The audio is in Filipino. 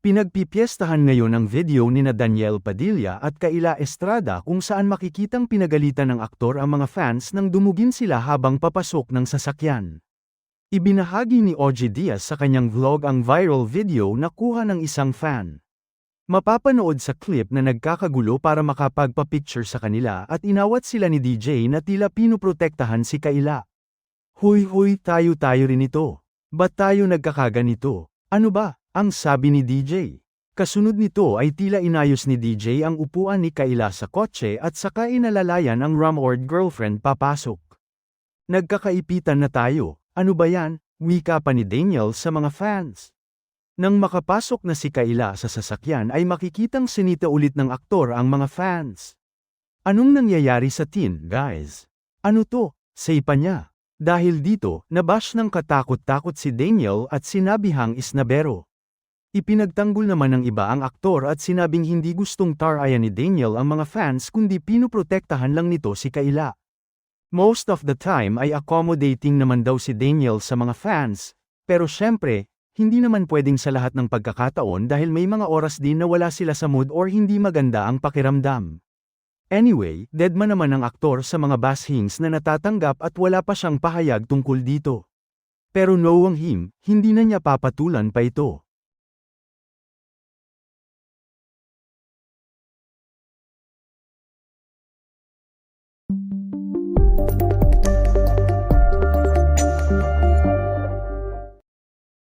Pinagpipiestahan ngayon ang video nina Daniel Padilla at Kayla Estrada kung saan makikitang pinagalitan ng aktor ang mga fans nang dumugin sila habang papasok ng sasakyan. Ibinahagi ni OG Diaz sa kanyang vlog ang viral video na kuha ng isang fan. Mapapanood sa clip na nagkakagulo para makapagpa-picture sa kanila at inawat sila ni DJ na tila pinuprotektahan si Kayla. "Huy, tayo rin ito. Ba't tayo nagkakaganito? Ano ba?" ang sabi ni DJ. Kasunod nito ay tila inayos ni DJ ang upuan ni Kayla sa kotse at saka inalalayan ang rumored girlfriend papasok. "Nagkakaipitan na tayo, ano ba yan?" wika pa ni Daniel sa mga fans. Nang makapasok na si Kayla sa sasakyan ay makikitang sinita ulit ng aktor ang mga fans. "Anong nangyayari sa teen, guys? Ano to?" say pa niya. Dahil dito, nabash ng katakot-takot si Daniel at sinabihang isnabero. Ipinagtanggol naman ng iba ang aktor at sinabing hindi gustong tarayan ni Daniel ang mga fans kundi pinuprotektahan lang nito si Kayla. Most of the time ay accommodating naman daw si Daniel sa mga fans, pero syempre, hindi naman pwedeng sa lahat ng pagkakataon dahil may mga oras din na wala sila sa mood or hindi maganda ang pakiramdam. Anyway, deadman naman ang aktor sa mga bashings na natatanggap at wala pa siyang pahayag tungkol dito. Pero knowing him, hindi na niya papatulan pa ito.